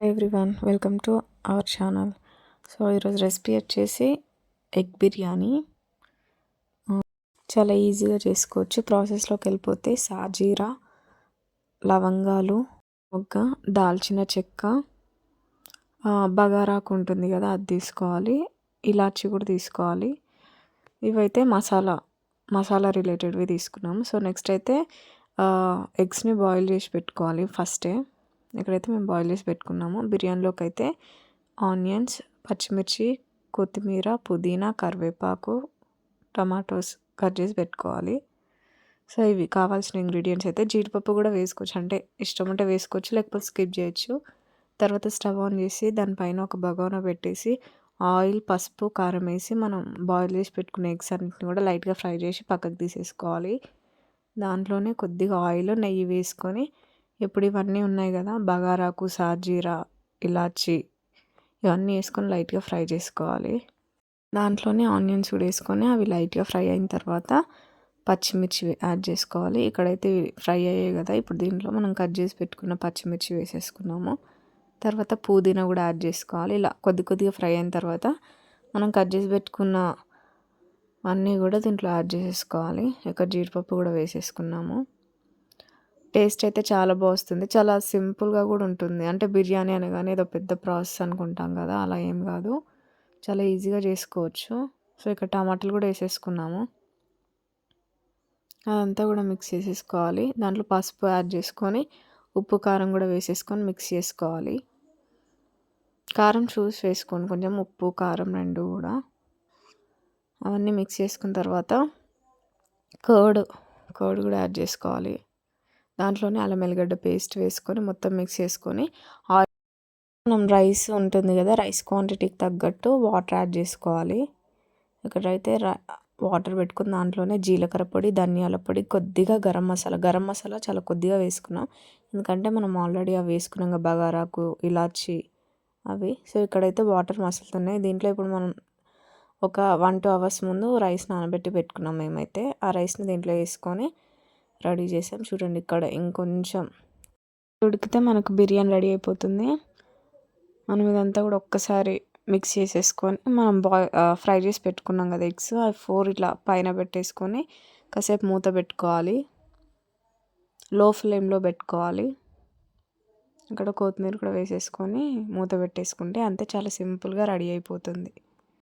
Everyone welcome to our channel. So ఈరోజు recipe వచ్చేసి egg biryani. చాలా ఈజీగా చేసుకోవచ్చు. ప్రాసెస్లోకి వెళ్ళిపోతే సాజీరా, లవంగాలు, మొగ్గ, దాల్చిన చెక్క, బగారాకు ఉంటుంది కదా అది తీసుకోవాలి, ఇలాచి కూడా తీసుకోవాలి. ఇవైతే మసాలా రిలేటెడ్వి తీసుకున్నాము. సో నెక్స్ట్ అయితే ఎగ్స్ని బాయిల్ చేసి పెట్టుకోవాలి ఫస్టే. ఇక్కడైతే మేము బాయిల్ చేసి పెట్టుకున్నాము. బిర్యానీలోకి అయితే ఆనియన్స్, పచ్చిమిర్చి, కొత్తిమీర, పుదీనా, కరివేపాకు, టమాటోస్ కట్ చేసి పెట్టుకోవాలి. సో ఇవి కావాల్సిన ఇంగ్రీడియంట్స్. అయితే జీడిపప్పు కూడా వేసుకోవచ్చు, అంటే ఇష్టం ఉంటే వేసుకోవచ్చు, లేకపోతే స్కిప్ చేయొచ్చు. తర్వాత స్టవ్ ఆన్ చేసి దానిపైన ఒక బగోనా పెట్టేసి ఆయిల్, పసుపు, కారం వేసి మనం బాయిల్ చేసి పెట్టుకున్న ఎగ్స్ అన్నింటిని కూడా లైట్గా ఫ్రై చేసి పక్కకు తీసేసుకోవాలి. దాంట్లోనే కొద్దిగా ఆయిల్, నెయ్యి వేసుకొని ఇప్పుడు ఇవన్నీ ఉన్నాయి కదా, బగారాకు, సాజీరా, ఇలాచి, ఇవన్నీ వేసుకొని లైట్గా ఫ్రై చేసుకోవాలి. దాంట్లోనే ఆనియన్స్ కూడా వేసుకొని అవి లైట్గా ఫ్రై అయిన తర్వాత పచ్చిమిర్చి యాడ్ చేసుకోవాలి. ఇక్కడైతే ఫ్రై అయ్యాయి కదా, ఇప్పుడు దీంట్లో మనం కట్ చేసి పెట్టుకున్న పచ్చిమిర్చి వేసేసుకున్నాము. తర్వాత పుదీనా కూడా యాడ్ చేసుకోవాలి. ఇలా కొద్దిగా ఫ్రై అయిన తర్వాత మనం కట్ చేసి పెట్టుకున్న అన్నీ కూడా దీంట్లో యాడ్ చేసేసుకోవాలి. ఇక్కడ జీడిపప్పు కూడా వేసేసుకున్నాము. టేస్ట్ అయితే చాలా వస్తుంది. చాలా సింపుల్గా కూడా ఉంటుంది. అంటే బిర్యానీ అనగానే ఏదో పెద్ద ప్రాసెస్ అనుకుంటాం కదా, అలా ఏం కాదు, చాలా ఈజీగా చేసుకోవచ్చు. సో ఇక్కడ టమాటాలు కూడా వేసేసుకున్నాము. అదంతా కూడా మిక్స్ చేసేసుకోవాలి. దాంట్లో పసుపు యాడ్ చేసుకొని ఉప్పు, కారం కూడా వేసేసుకొని మిక్స్ చేసుకోవాలి. కారం చూసి వేసుకోండి, కొంచెం ఉప్పు, కారం రెండు కూడా. అవన్నీ మిక్స్ చేసుకున్న తర్వాత కర్డ్ కూడా యాడ్ చేసుకోవాలి. దాంట్లోనే అల్లం వెల్లిగడ్డ పేస్ట్ వేసుకొని మొత్తం మిక్స్ చేసుకొని మనం రైస్ ఉంటుంది కదా, రైస్ క్వాంటిటీకి తగ్గట్టు వాటర్ యాడ్ చేసుకోవాలి. ఇక్కడైతే వాటర్ పెట్టుకుని దాంట్లోనే జీలకర్ర పొడి, ధనియాల పొడి, కొద్దిగా గరం మసాలా చాలా కొద్దిగా వేసుకున్నాం, ఎందుకంటే మనం ఆల్రెడీ అవి వేసుకున్నాం కదా, బగారాకు, ఇలాచి అవి. సో ఇక్కడైతే వాటర్ మసులుతున్నాయి. దీంట్లో ఇప్పుడు మనం ఒక 1-2 అవర్స్ ముందు రైస్ నానబెట్టి పెట్టుకున్నాం మేమైతే. ఆ రైస్ని దీంట్లో వేసుకొని రెడీ చేసాం. చూడండి, ఇక్కడ ఇంకొంచెం ఉడికితే మనకు బిర్యానీ రెడీ అయిపోతుంది. మనం ఇదంతా కూడా ఒక్కసారి మిక్స్ చేసేసుకొని మనం ఫ్రై చేసి పెట్టుకున్నాం కదా ఎగ్స్, అవి 4 ఇట్లా పైన పెట్టేసుకొని కాసేపు మూత పెట్టుకోవాలి. లో ఫ్లేమ్లో పెట్టుకోవాలి. ఇక్కడ కొత్తిమీర కూడా వేసేసుకొని మూత పెట్టేసుకుంటే అంతే, చాలా సింపుల్గా రెడీ అయిపోతుంది.